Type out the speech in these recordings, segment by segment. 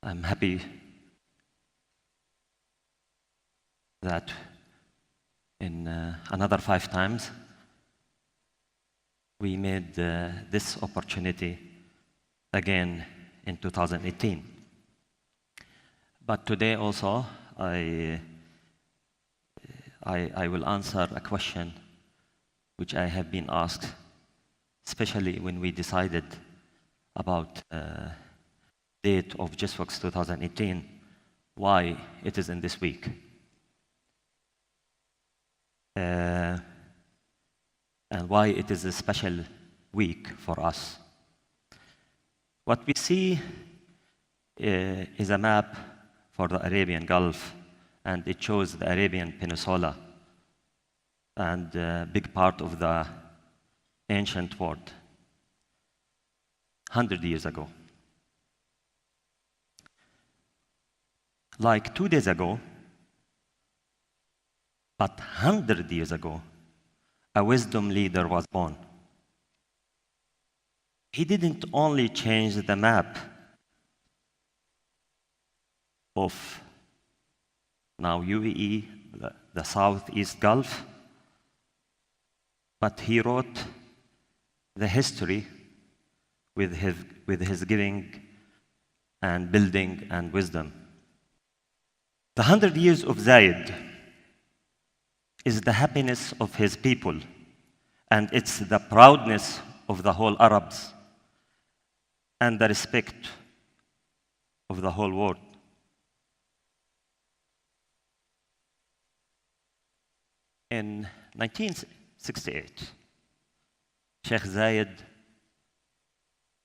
I'm happy that in another 5 times, we made this opportunity again in 2018. But today also, I will answer a question which I have been asked, especially when we decided about date of gisworx 2018, why it is in this week. And why it is a special week for us. What we see is a map for the Arabian Gulf, and it shows the Arabian Peninsula and a big part of the ancient world, 100 years ago. Like 2 days ago, but 100 years ago, a wisdom leader was born. He didn't only change the map of now UAE, the Southeast Gulf, but he wrote the history with his giving and building and wisdom. The 100 years of Zayed is the happiness of his people, and it's the proudness of the whole Arabs and the respect of the whole world. In 1968, Sheikh Zayed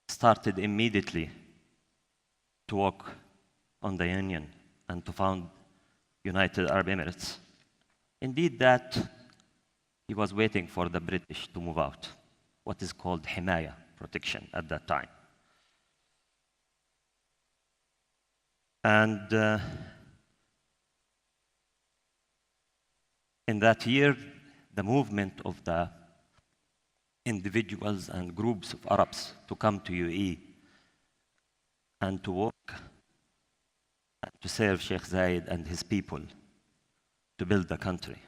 started immediately to work on the Union and to found United Arab Emirates. Indeed, that he was waiting for the British to move out, what is called Himaya, protection at that time. And in that year, the movement of the individuals and groups of Arabs to come to UAE and to work and to serve Sheikh Zayed and his people to build the country.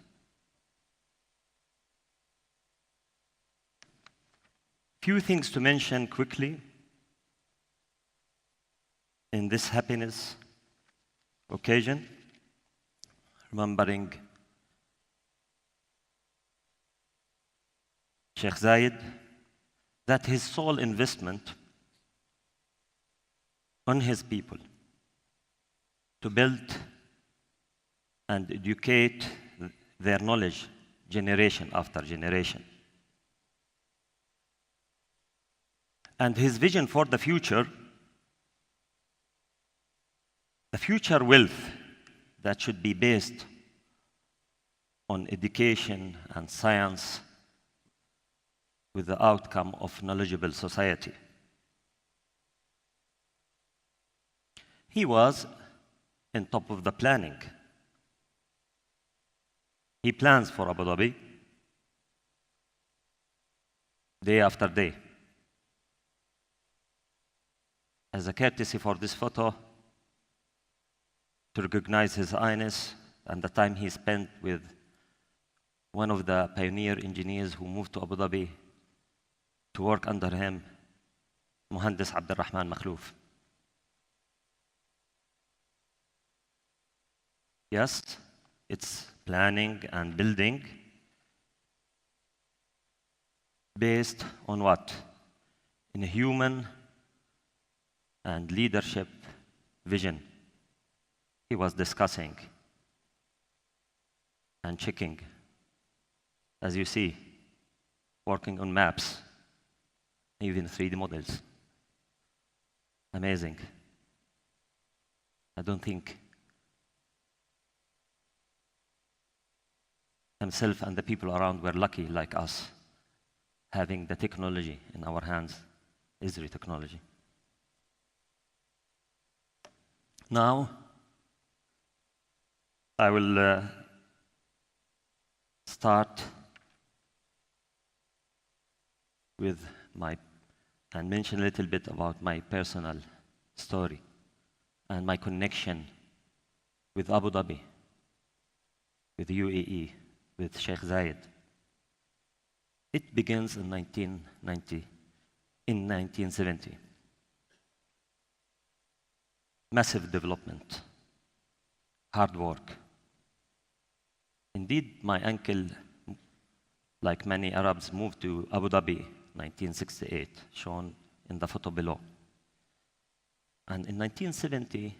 Few things to mention quickly in this happiness occasion, remembering Sheikh Zayed, that his sole investment on his people to build and educate their knowledge generation after generation. And his vision for the future wealth that should be based on education and science with the outcome of knowledgeable society. He was on top of the planning. He plans for Abu Dhabi day after day. As a courtesy for this photo, to recognize his highness and the time he spent with one of the pioneer engineers who moved to Abu Dhabi to work under him, Mohamed Abuziad. Yes, it's planning and building based on what? In a human and leadership vision. He was discussing and checking, as you see, working on maps, even 3D models. Amazing. I don't think himself and the people around were lucky like us, having the technology in our hands, Israeli technology. Now, I will start and mention a little bit about my personal story. and my connection with Abu Dhabi, with UAE, with Sheikh Zayed. It begins in 1970. Massive development, hard work. Indeed, my uncle, like many Arabs, moved to Abu Dhabi 1968, shown in the photo below. And in 1970,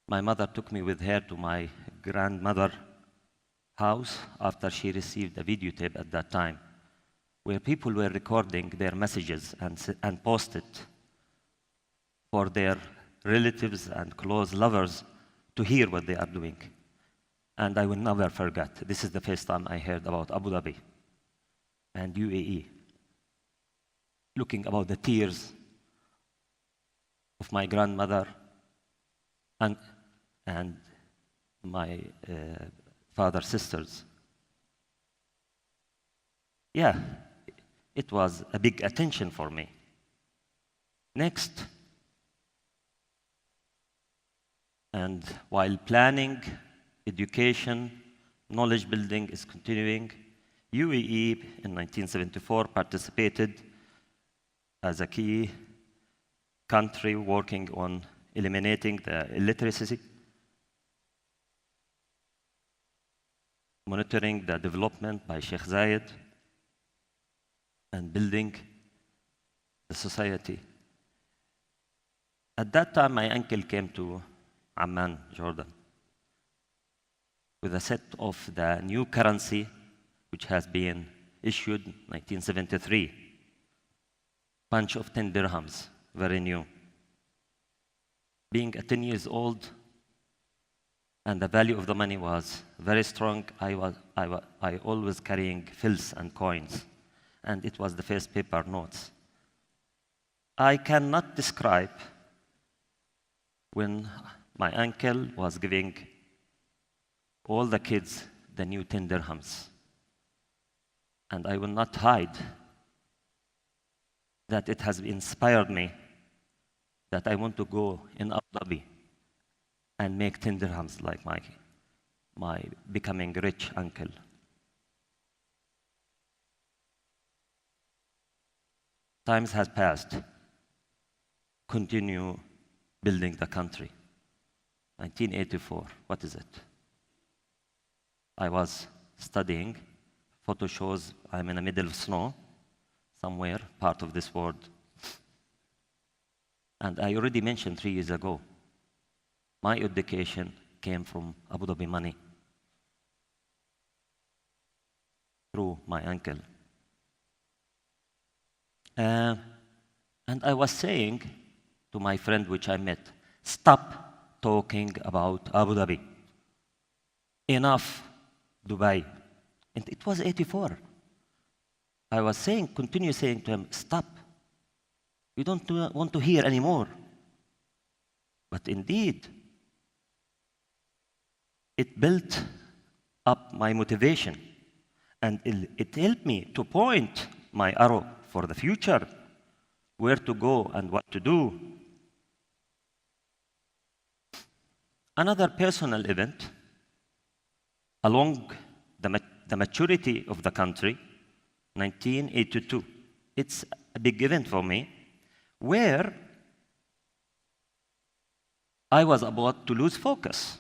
my mother took me with her to my grandmother's house after she received a videotape at that time, where people were recording their messages and post it for their relatives and close lovers to hear what they are doing. And I will never forget. This is the first time I heard about Abu Dhabi and UAE. Looking about the tears of my grandmother and my father's sisters. Yeah, it was a big attention for me. Next, and while planning, education, knowledge building is continuing, UAE in 1974 participated as a key country working on eliminating the illiteracy, monitoring the development by Sheikh Zayed, and building the society. At that time, my uncle came to Amman, Jordan, with a set of the new currency, which has been issued in 1973, bunch of 10 dirhams, very new. Being 10 years old, and the value of the money was very strong, I always carrying fills and coins, and it was the first paper notes. I cannot describe when my uncle was giving all the kids the new 10 dirhams. And I will not hide that it has inspired me that I want to go in Abu Dhabi and make 10 dirhams like my becoming rich uncle. Times has passed. Continue building the country. 1984, what is it? I was studying. Photo shows I'm in the middle of snow, somewhere, part of this world. And I already mentioned 3 years ago, my education came from Abu Dhabi money through my uncle. And I was saying to my friend which I met, stop talking about Abu Dhabi. Enough, Dubai. And it was 84. I was saying, continue saying to him, stop. We don't want to hear anymore. But indeed, it built up my motivation. And it helped me to point my arrow for the future, where to go and what to do. Another personal event, along the maturity of the country, 1982. It's a big event for me, where I was about to lose focus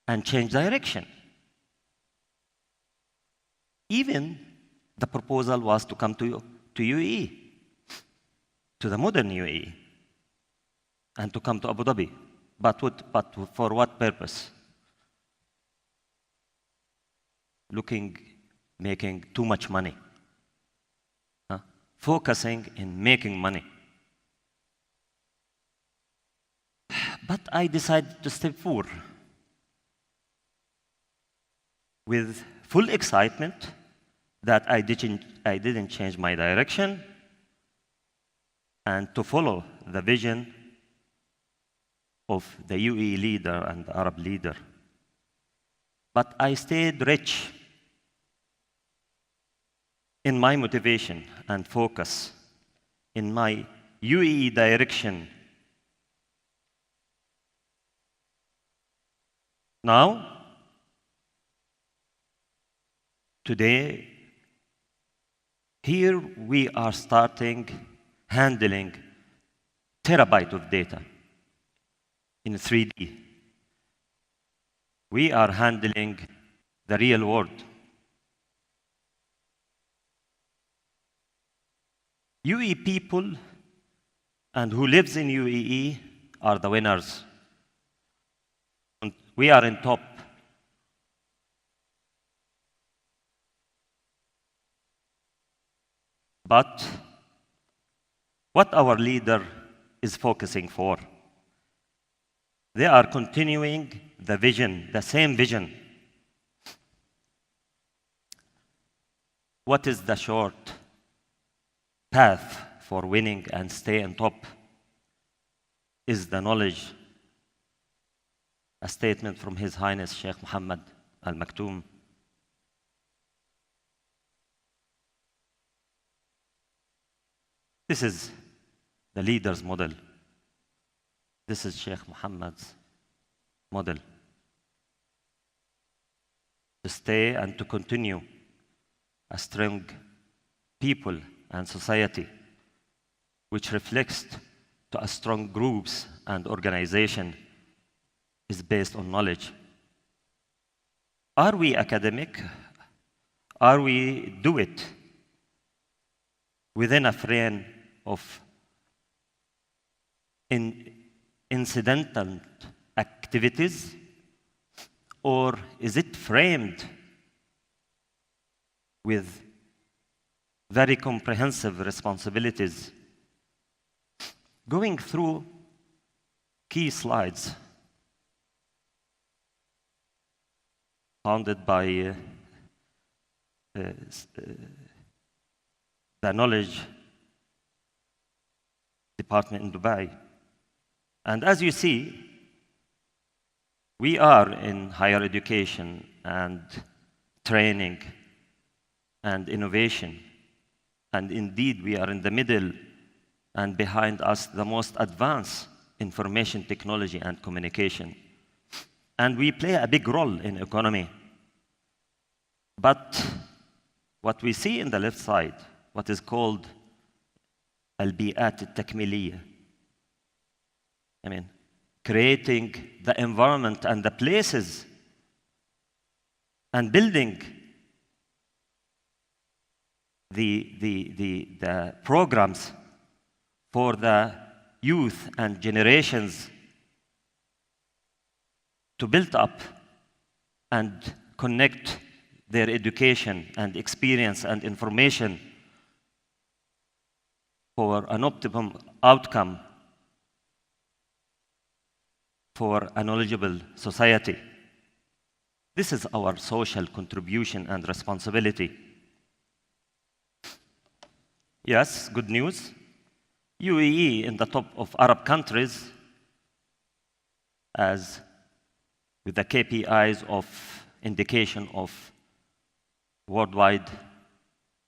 and change direction. Even the proposal was to come to UAE, to the modern UAE, and to come to Abu Dhabi. But for what purpose? Making too much money. Focusing in making money. But I decided to step forward with full excitement that I didn't change my direction, and to follow the vision of the UAE leader and the Arab leader. But I stayed rich in my motivation and focus in my UAE direction Now, today, here we are starting handling terabyte of data in 3D. We are handling the real world. UAE people and who lives in UAE are the winners. And we are in top. But what our leader is focusing for, they are continuing the vision, the same vision. What is the short path for winning and stay on top? Is the knowledge. A statement from His Highness Sheikh Mohammed Al Maktoum. This is the leader's model. This is Sheikh Mohammed's model. To stay and to continue a strong people and society which reflects to a strong groups and organization is based on knowledge. Are we academic? Are we do it within a frame of incidental activities, or is it framed with very comprehensive responsibilities? Going through key slides founded by the knowledge department in Dubai. And as you see, we are in higher education and training and innovation. And indeed, we are in the middle and behind us the most advanced information technology and communication. And we play a big role in economy. But what we see in the left side, what is called البيئات التكميلية. I mean, creating the environment and the places and building the programs for the youth and generations to build up and connect their education and experience and information for an optimum outcome for a knowledgeable society. This is our social contribution and responsibility. Yes, good news. UAE in the top of Arab countries as with the KPIs of indication of worldwide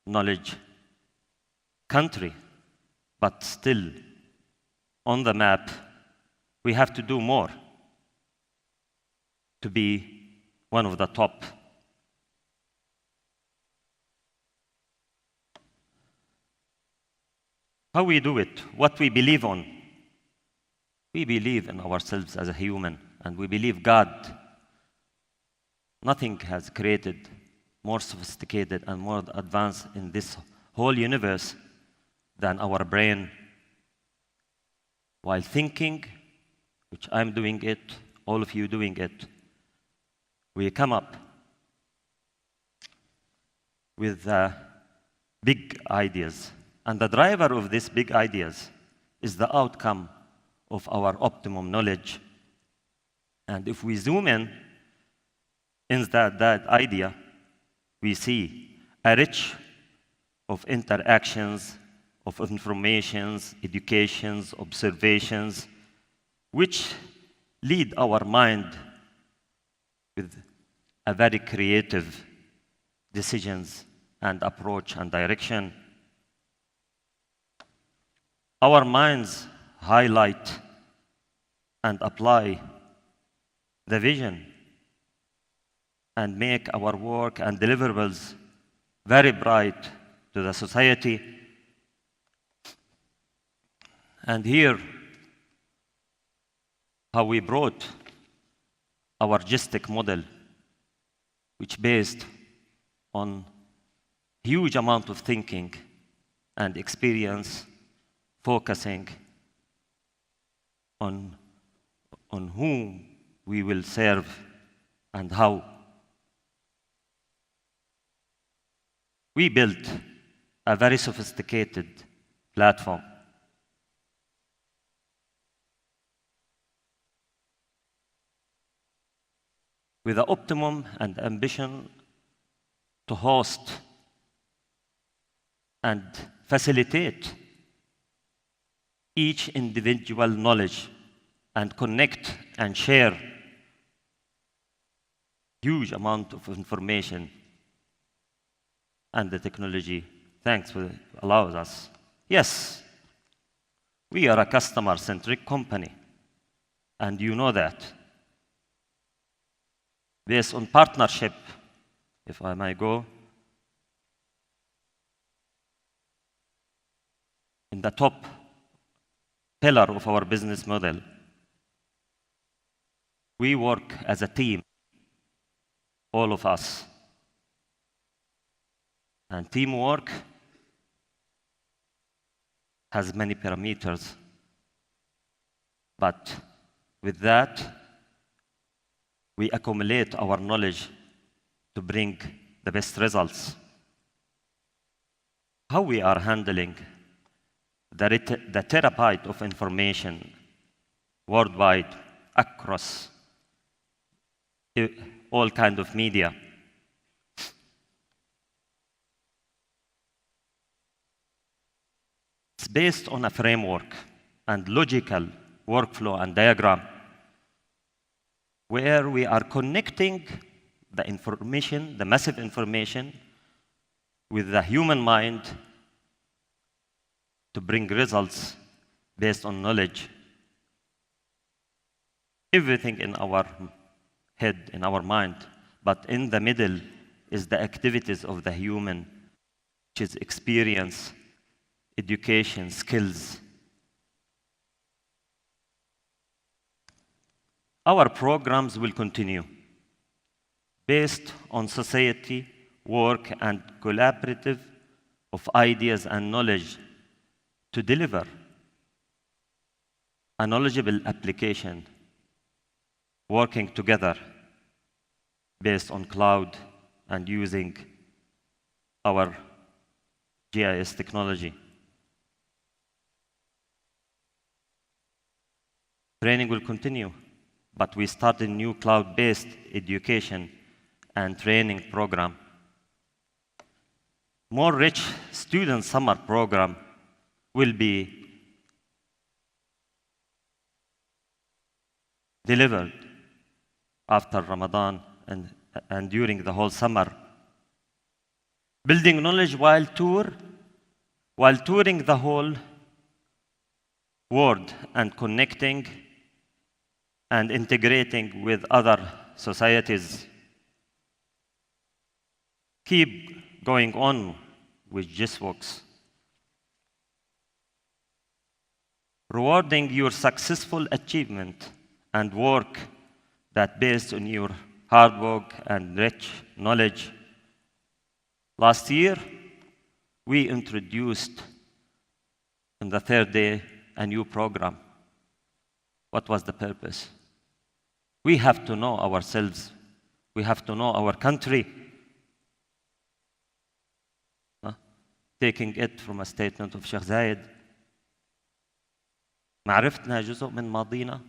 knowledge country. But still, on the map, we have to do more to be one of the top. How we do it, what we believe on. We believe in ourselves as a human, and we believe God. Nothing has created more sophisticated and more advanced in this whole universe than our brain. While thinking, which I'm doing it, all of you doing it, we come up with big ideas. And the driver of these big ideas is the outcome of our optimum knowledge. And if we zoom in that idea, we see a rich of interactions, of informations, educations, observations, which lead our mind with a very creative decisions and approach and direction. Our minds highlight and apply the vision and make our work and deliverables very bright to the society. And here, how we brought our gistec model, which based on huge amount of thinking and experience, focusing on whom we will serve and how. We built a very sophisticated platform. With the optimum and ambition to host and facilitate each individual knowledge and connect and share huge amount of information, and the technology, thanks for allows us. Yes, we are a customer-centric company, and you know that. Based on partnership, if I may go, in the top pillar of our business model, we work as a team, all of us. And teamwork has many parameters, but with that, we accumulate our knowledge to bring the best results. How we are handling the terabyte of information worldwide across all kinds of media. It's based on a framework and logical workflow and diagram where we are connecting the information, the massive information, with the human mind to bring results based on knowledge. Everything in our head, in our mind, but in the middle is the activities of the human, which is experience, education, skills. Our programs will continue based on society, work, and collaborative of ideas and knowledge to deliver a knowledgeable application working together based on cloud and using our GIS technology. Training will continue, but we started a new cloud-based education and training program. More rich student summer program will be delivered after Ramadan and during the whole summer. Building knowledge while touring the whole world and connecting and integrating with other societies. Keep going on with gisworx. Rewarding your successful achievement and work that based on your hard work and rich knowledge. Last year, we introduced on the third day a new program. What was the purpose? We have to know ourselves. We have to know our country. Taking it from a statement of Sheikh Zayed. معرفتنا جزء من ماضينا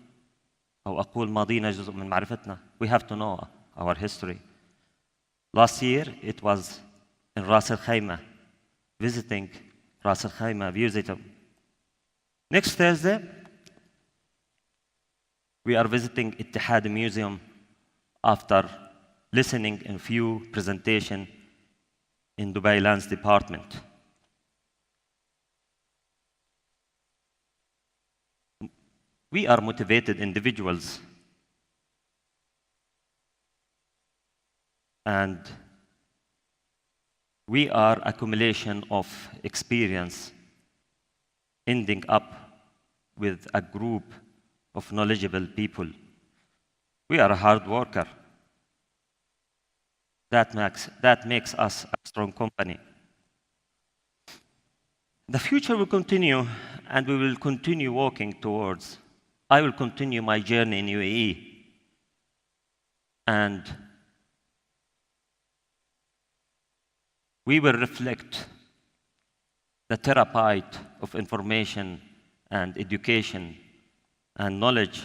أو أقول ماضينا جزء من معرفتنا. We have to know our history. Last year, it was in Ras Al Khaimah, visiting Ras Al Khaimah museum. Next Thursday, we are visiting Ittihad Museum after listening in few presentations in Dubai Lands Department. We are motivated individuals. and we are accumulation of experience ending up with a group of knowledgeable people. We are a hard worker. That makes us a strong company. The future will continue, and we will continue walking towards. I will continue my journey in UAE. And we will reflect the terabyte of information and education and knowledge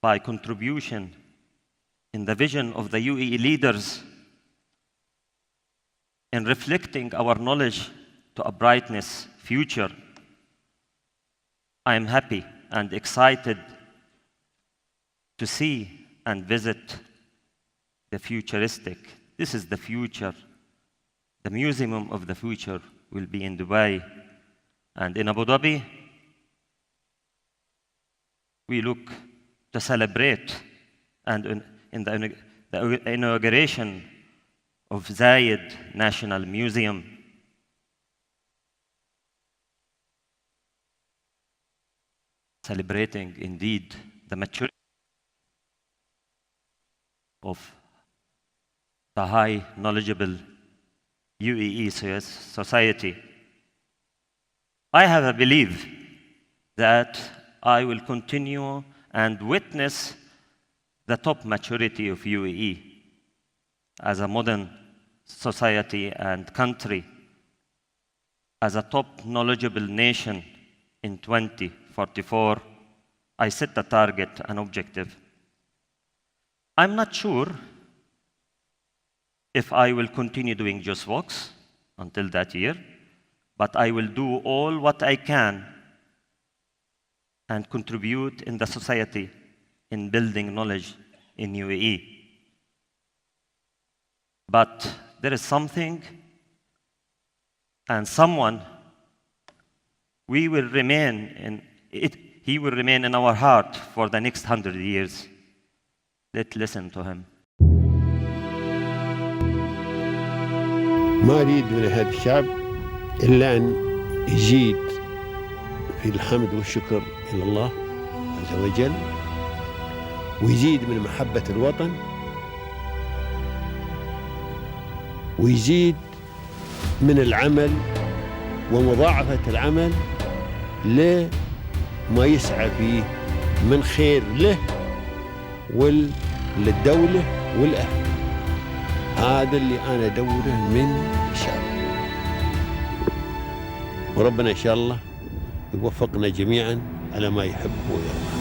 by contribution in the vision of the UAE leaders in reflecting our knowledge to a brightness future. I am happy and excited to see and visit the futuristic. This is the future. The museum of the future will be in Dubai. And in Abu Dhabi, we look to celebrate, and in the inauguration of Zayed National Museum. Celebrating indeed the maturity of the high knowledgeable UAE society. I have a belief that I will continue and witness the top maturity of UAE as a modern society and country, as a top knowledgeable nation in 2044. I set a target, an objective. I'm not sure if I will continue doing gisworx until that year, but I will do all what I can and contribute in the society in building knowledge in UAE. But there is something and someone he will remain in our heart for the next 100 years. Let's listen to him. ما أريد من هذا الشعب إلا أن يزيد في الحمد والشكر إلى الله عز وجل، ويزيد من محبة الوطن، ويزيد من العمل ومضاعفة العمل لما يسعى فيه من خير له وللدولة والأهل. هذا اللي أنا أدوره من الشعب، وربنا إن شاء الله يوفقنا جميعا على ما يحب ويرضى.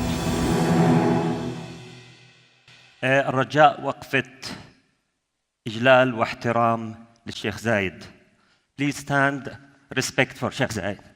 الرجاء وقفة إجلال واحترام للشيخ زايد. Please stand, respect for Sheikh Zayed.